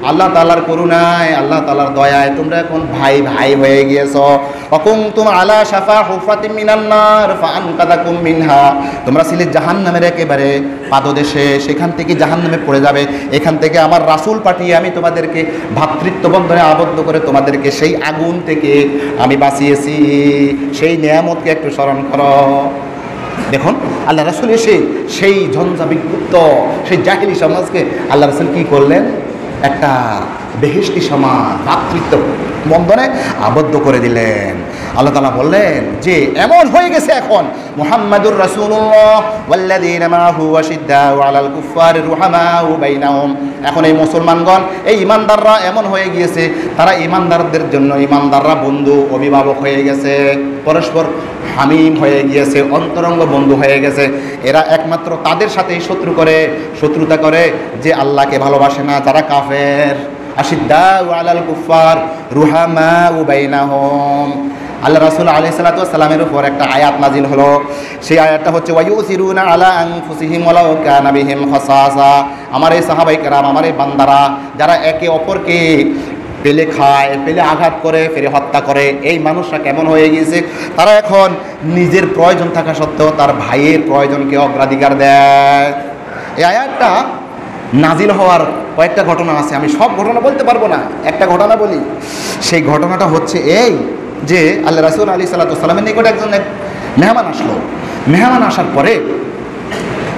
A: আল্লাহ তাআলার করুণায়, আল্লাহ তাআলার দয়ায় তোমরা এখন ভাই ভাই হয়ে গিয়েছো। ওয়া কুনতুম আলা শাফা হুফরাতিম মিনান নার ফাআনকাযাকুম মিনহা, তোমরা ছিলে জাহান্নামের একেবারে পাদদেশে, সেখান থেকে জাহান্নামে পড়ে যাবে, এখান থেকে আমার রাসূল পাঠিয়ে আমি তোমাদেরকে ভ্রাতৃত্ব বন্ধনে আবদ্ধ করে তোমাদেরকে সেই আগুন থেকে আমি বাঁচিয়েছি। সেই নিয়ামতকে একটু স্মরণ করো। দেখুন আল্লাহ রাসূল এসে সেই ঝঞ্ঝা বিক্ষুব্ধ সেই জাহিলি সমাজকে আল্লাহ রাসূল কি করলেন, একটা বেহেশতি সমাজ ভ্রাতৃত্ব বন্ধনে আবদ্ধ করে দিলেন। আল্লাহ তাআলা বললেন যে এমন হয়ে গেছে এখন, মুহাম্মাদুর রাসূলুল্লাহ ওয়াল্লাযীনা মাআহু আশিদ্দাউ আলাল কুফফারি রুহামাউ বাইনাহুম, এখন এই মুসলমানগণ, এই ইমানদাররা এমন হয়ে গিয়েছে, তারা ইমানদারদের জন্য, ইমানদাররা বন্ধু অভিভাবক হয়ে গেছে, পরস্পর হামিম হয়ে গিয়েছে, অন্তরঙ্গ বন্ধু হয়ে গেছে। এরা একমাত্র তাদের সাথেই শত্রুতা করে যে আল্লাহকে ভালোবাসে না, যারা কাফের। আশিদ্দাউ আলাল কুফফার রুহামাউ বাইনাহুম, আল্লাহ রাসূল আলাইহিস সালাতু ওয়াস সালামের উপর একটা আয়াত নাজিল হলো। সেই আয়াতটা হচ্ছে ওয়ায়ুসিরুনা আলা আনফুসিহিম ওয়ালাউ কানা বিহিম খাসাসা, আমার এই সাহাবায়ে কেরাম, আমার এই বান্দারা, যারা একে অপরকে পেলে খায়, পেলে আঘাত করে, ফেরে হত্যা করে, এই মানুষরা কেমন হয়ে গিয়েছে, তারা এখন নিজের প্রয়োজন থাকা সত্ত্বেও তার ভাইয়ের প্রয়োজনকে অগ্রাধিকার দেয়। এই আয়াতটা নাজিল হওয়ার কয়েকটা ঘটনা আছে, আমি সব ঘটনা বলতে পারবো না, একটা ঘটনা বলি। সেই ঘটনাটা হচ্ছে এই যে আল্লাহ রাসূল আলাইহিস সালাতু ওয়াস সালামের নিকট একজন মেহমান আসলো। মেহমান আসার পরে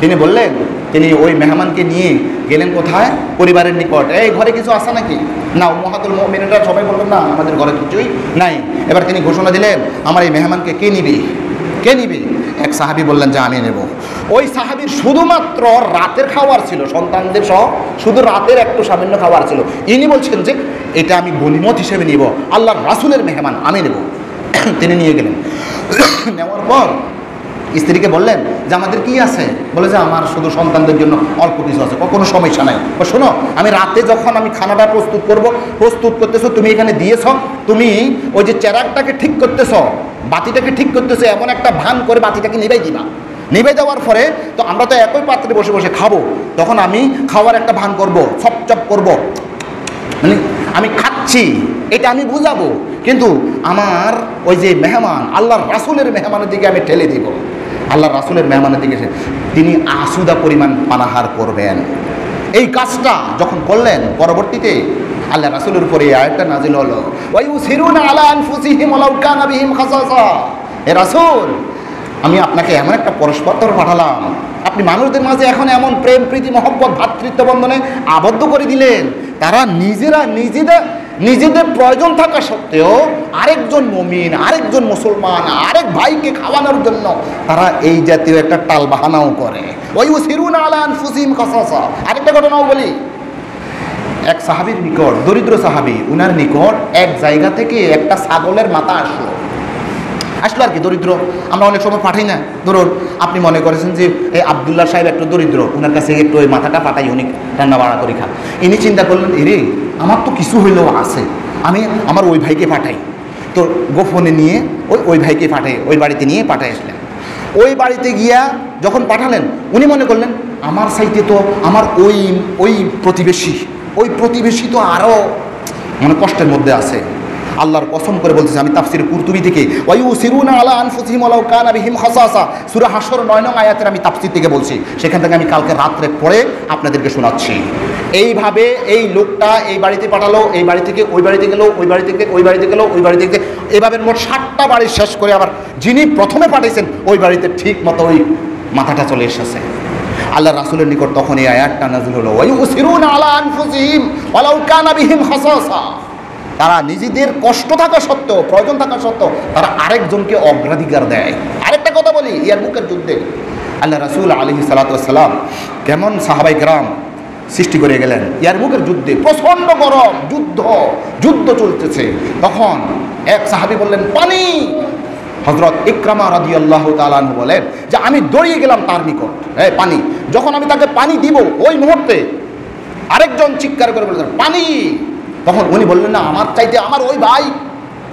A: তিনি বললেন, তিনি ওই মেহমানকে নিয়ে গেলেন কোথায়, পরিবারের নিকট। এই ঘরে কিছু আছে নাকি? না, উম্মাহাতুল মুমিনিনরা সবাই বললেন না, আমাদের ঘরে কিছুই নাই। এবার তিনি ঘোষণা দিলেন, আমার এই মেহমানকে কে নিবে? এক সাহাবী বললেন যে আমি নেব। ওই সাহাবীর শুধুমাত্র রাতের খাবার ছিল, সন্তানদের সহ শুধু রাতের একটু সামান্য খাবার ছিল। ইনি বলছেন যে এটা আমি গনিমত হিসেবে নিব, আল্লাহর রাসূলের মেহমান, আমি নেব। তিনি নিয়ে গেলেন। নেওয়ার পর স্ত্রীকে বললেন যে আমাদের কি আছে, বলে যে আমার শুধু সন্তানদের জন্য অল্প কিছু আছে। কোনো সমস্যা নাই, শোনো আমি রাতে যখন আমি খানাটা প্রস্তুত করতেছো, তুমি এখানে দিয়েছ, তুমি ওই যে চেরাগটাকে ঠিক করতেছ, বাতিটাকে ঠিক করতেছো, এমন একটা ভান করে বাতিটাকে নিভাই দিবা। নিভে দেওয়ার পরে তো আমরা তো একই পাত্রে বসে বসে খাবো, তখন আমি খাওয়ার একটা ভান করব, চপ করব, মানে আমি খাচ্ছি এটা আমি বুঝাবো, কিন্তু আমার ওই যে মেহমান আল্লাহর রাসূলের মেহমানের দিকে আমি ঠেলে দিব। আল্লাহর রাসূলের মেহমানের দিকে তিনি আসুদা পরিমাণ পানাহার করবেন। এই কাজটা যখন করলেন, পরবর্তীতে আল্লাহ রাসূলের উপরে এই আয়াতটা নাজিল হলো, ওয়ায়ুসিরুনা আলা আনফুসিহিম ওয়ালাউ কানা বিহিম খাসাসা। হে রাসূল, আমি আপনাকে এমন একটা পরস্পর পাঠালাম, আপনি মানুষদের মাঝে এখন এমন প্রেম প্রীতি মহব্বত ভ্রাতৃত্ব বন্ধনে আবদ্ধ করে দিলেন, তারা নিজেদের প্রয়োজন থাকা সত্ত্বেও আরেকজন মুমিন, আরেকজন মুসলমান, আরেক ভাইকে খাওয়ানোর জন্য তারা এই জাতীয় একটা টাল বাহানাও করে। ওয়ায়ুসিরুনা আলা আনফুসিহিম খাসাসা। আরেকটা ঘটনাও বলি, এক সাহাবীর নিকট, দরিদ্র সাহাবী, উনার নিকট এক জায়গা থেকে একটা ছাগলের মাথা আসলো আর কি, দরিদ্র। আমরা অনেক সময় পাঠাই না, ধরুন আপনি মনে করেছেন যে এই আবদুল্লাহ সাহেব একটু দরিদ্র, ওনার কাছে একটু ওই মাথাটা পাঠাই, উনি রান্না বাড়া করে খান। ইনি চিন্তা করলেন, এরে আমার তো কিছু হইলেও আছে, আমি আমার ওই ভাইকে পাঠাই। তো গোপনে নিয়ে ওই ভাইকে পাঠাই, ওই বাড়িতে নিয়ে পাঠাই আসলেন। ওই বাড়িতে গিয়া যখন পাঠালেন, উনি মনে করলেন আমার সাইতে তো আমার ওই প্রতিবেশী তো আরও মানে কষ্টের মধ্যে আছে। আল্লাহর কসম করে বলতেছে, আমি তাফসির কুরতুবী থেকে ওয়ায়ুসিরুনা আলা আনফুসিহিম ওয়ালাউ কানা বিহিম খাসাসা, সূরা হাশর 9 নং আয়াতের আমি তাফসির থেকে বলছি, সেখান থেকে আমি কালকে রাত্রে পড়ে আপনাদেরকে শোনাচ্ছি। এইভাবে এই লোকটা এই বাড়িতে পাঠালো, এই বাড়ি থেকে ওই বাড়িতে গেল, ওই বাড়ি থেকে ওই বাড়িতে গেল, ওই বাড়ি থেকে এভাবে মোট 7টা বাড়ি শেষ করে আবার যিনি প্রথমে পাঠিয়েছেন ওই বাড়িতে ঠিক মতো ওই মাথাটা চলে এসেছে। আল্লাহ রাসূলের নিকট তখন এই আয়াতটা নাযিল হলো, ওয়ায়ুসিরুনা আলা আনফুসিহিম ওয়ালাউ কানা বিহিম খাসাসা। তারা নিজেদের কষ্ট থাকা সত্ত্বেও, প্রয়োজন থাকা সত্ত্বেও তারা আরেকজনকে অগ্রাধিকার দেয়। আরেকটা কথা বলি, ইয়ারমুকের যুদ্ধে আল্লাহ রাসূল আলাইহিস সালাতু ওয়াস সালাম কেমন সাহাবায়ে কেরাম সৃষ্টি করে গেলেন। ইয়ারমুকের যুদ্ধে প্রচণ্ড গরম, যুদ্ধ চলতেছে, তখন এক সাহাবী বললেন পানি। হযরত ইকরামা রাদিয়াল্লাহু তাআলা আনহু বলেন যে আমি দৌড়িয়ে গেলাম তার নিকট, পানি। যখন আমি তাকে পানি দিব, ওই মুহূর্তে আরেকজন চিৎকার করে বললেন পানি। তখন উনি বললেন না, আমার চাইতে আমার ওই ভাই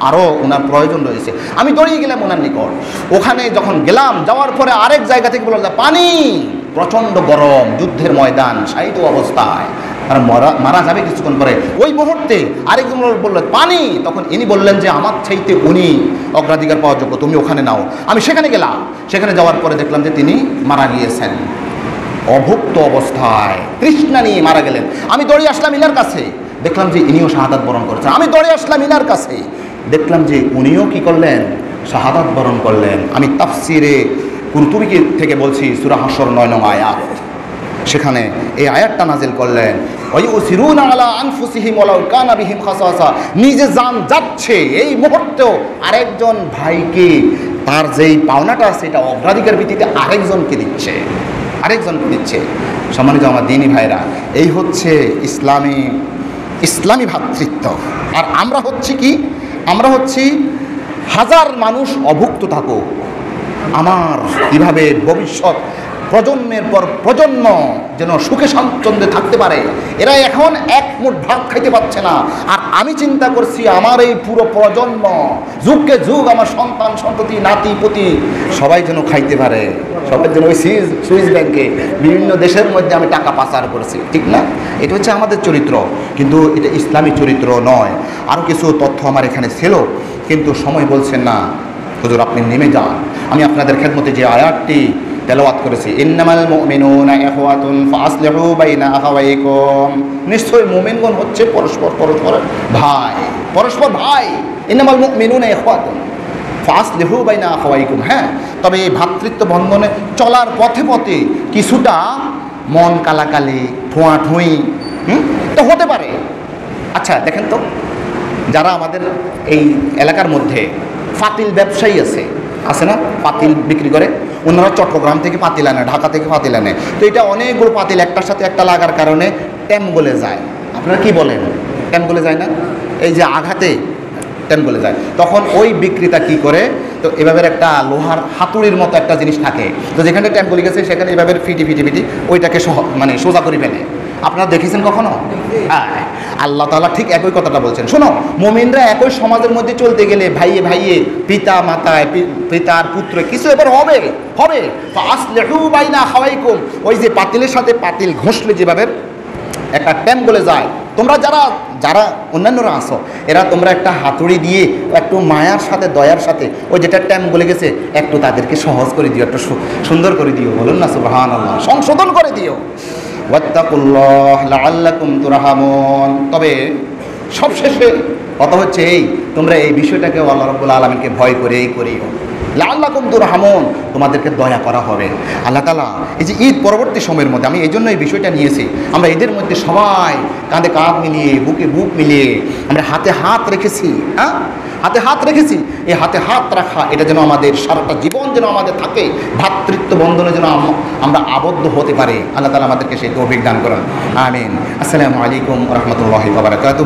A: আরও ওনার প্রয়োজন রয়েছে। আমি দৌড়িয়ে গেলাম ওনার নিকট। ওখানে যখন গেলাম, যাওয়ার পরে আরেক জায়গা থেকে বললাম পানি। প্রচণ্ড গরম, যুদ্ধের ময়দান, শায়িত অবস্থায় তারা মারা যাবে কিছুক্ষণ পরে। ওই মুহূর্তে আরেকজন বললেন পানি। তখন ইনি বললেন যে আমার চাইতে উনি অগ্রাধিকার পাওয়ার যোগ্য, তুমি ওখানে নাও। আমি সেখানে গেলাম, সেখানে যাওয়ার পরে দেখলাম যে তিনি মারা গিয়েছেন অভুক্ত অবস্থায়, তৃষ্ণা নিয়ে মারা গেলেন। আমি দৌড়িয়ে আসলাম ইনার কাছে, দেখলাম যে ইনিও শাহাদাত বরণ করেছেন। আমি দৌড়ে আসলাম ইনার কাছে, দেখলাম যে উনিও কি করলেন, শাহাদাত বরণ করলেন। আমি তাফসিরে কুরতুবী থেকে বলছি, সূরা হাশর 9 নং আয়াত, সেখানে এই আয়াতটা নাজিল করলেন, ওয়ায়ুসিরুনা আলা আনফুসিহিম ওয়ালাউ কানা বিহিম খাসাসা। নিজে জান যাচ্ছে, এই মুহূর্তেও আরেকজন ভাইকে তার যেই পাওনাটা আছে এটা অগ্রাধিকার ভিত্তিতে আরেকজনকে দিচ্ছে। সম্মানিত আমার দ্বীনি ভাইরা, এই হচ্ছে ইসলামী ভ্রাতৃত্ব। আর আমরা হচ্ছি কি, আমরা হচ্ছি হাজার মানুষ অভুক্ত থাকুক, আমার কীভাবে ভবিষ্যৎ প্রজন্মের পর প্রজন্ম যেন সুখে স্বাচ্ছন্দ্যে থাকতে পারে। এরা এখন এক মুঠ ভাত খাইতে পারছে না, আর আমি চিন্তা করছি আমার এই পুরো প্রজন্ম, যুগকে যুগ আমার সন্তান সন্ততি নাতি পুতি সবাই যেন খাইতে পারে, সবাই যেন ওই সুইস ব্যাংকে বিভিন্ন দেশের মধ্যে আমি টাকা পাচার করেছি, ঠিক না? এটা হচ্ছে আমাদের চরিত্র, কিন্তু এটা ইসলামী চরিত্র নয়। আরও কিছু তথ্য আমার এখানে ছিল, কিন্তু সময় বলছেন না, হুজুর আপনি নেমে যান। আমি আপনাদের খেদমতে যে আয়াতটি তেলাওয়াত করেছি, ইন্নামাল মুমিনুনা ইখওয়াতুন ফাসলিহু বাইনা আখাওয়াইকুম, নিশ্চয়ই মুমিনগণ হচ্ছে পরস্পর ভাই। ইন্নামাল মুমিনুনা ইখওয়াতুন ফাসলিহু বাইনা আখাওয়াইকুম। হ্যাঁ, তবে এই ভ্রাতৃত্ব বন্ধনে চলার পথে পথে কিছুটা মন কালাকালি, ঠোঁয়াঠুঁই তো হতে পারে। আচ্ছা দেখেন তো, যারা আমাদের এই এলাকার মধ্যে ফাতিল ব্যবসায়ী আছে না, পাতিল বিক্রি করে, ওনারা চট্টগ্রাম থেকে পাতিল আনে, ঢাকা থেকে পাতিল আনে। তো এটা অনেকগুলো পাতিল একটার সাথে একটা লাগার কারণে ট্যাম গলে যায়। আপনারা কি বলেন, ট্যাম গলে যায় না? এই যে আঘাতে ট্যাম গলে যায়। তখন ওই বিক্রেতা কি করে, তো এভাবে একটা লোহার হাতুড়ির মতো একটা জিনিস থাকে, তো যেখানে ট্যাম্প গলে গেছে সেখানে এভাবে ফিটি ফিটি ফিটি ওইটাকে মানে সোজা করে ফেলে। আপনারা দেখেছেন কখনো? হ্যাঁ, আল্লাহ তাআলা ঠিক একই কথাটা বলছেন। শোনো, মুমিনরা একই সমাজের মধ্যে চলতে গেলে ভাইয়ে ভাইয়ে, পিতা মাতায়, পিতার পুত্র কিছু এবার হবে হবে ফাসলিহু বাইনা আখাওয়াইকুম, ওই যে পাতিলের সাথে পাতিল ঘষলে যেভাবে একটা ট্যাম্প গলে যায়, তোমরা যারা যারা অন্যান্যরা আসো, এরা তোমরা একটা হাতুড়ি দিয়ে একটু মায়ার সাথে দয়ার সাথে ওই যেটা ট্যাম্প বলে গেছে একটু তাদেরকে সহজ করে দিও, একটু সুন্দর করে দিও। বলুন না সুবহানাল্লাহ, সংশোধন করে দিও। ওয়াত্তাকুল্লাহ লাআল্লাকুম তুরহামুন। তবে সবশেষে কথা হচ্ছে এই, তোমরা এই বিষয়টাকে আল্লাহ রাব্বুল আলামিনকে ভয় করেই করিও। লাআল্লাকুম তুরহামুন, তোমাদেরকে দয়া করা হবে। আল্লাহ তাআলা এই যে ঈদ পরবর্তী সময়ের মধ্যে, আমি এই জন্য এই বিষয়টা নিয়েছি, আমরা ঈদের মধ্যে সবাই কাঁধে কাঁধ মিলিয়ে, বুকে বুক মিলিয়ে আমরা হাতে হাত রেখেছি। হ্যাঁ, হাতে হাত রেখেছি। এই হাতে হাত রাখা এটা যেন আমাদের সারাটা জীবন যেন আমাদের থাকে, ভ্রাতৃত্ব বন্ধনে যেন আমরা আবদ্ধ হতে পারি। আল্লাহ তাআলা আমাদেরকে সেই তৌফিক দান করুন, আমিন। আসসালামু আলাইকুম ওয়া রাহমাতুল্লাহি ওয়া বারাকাতুহু।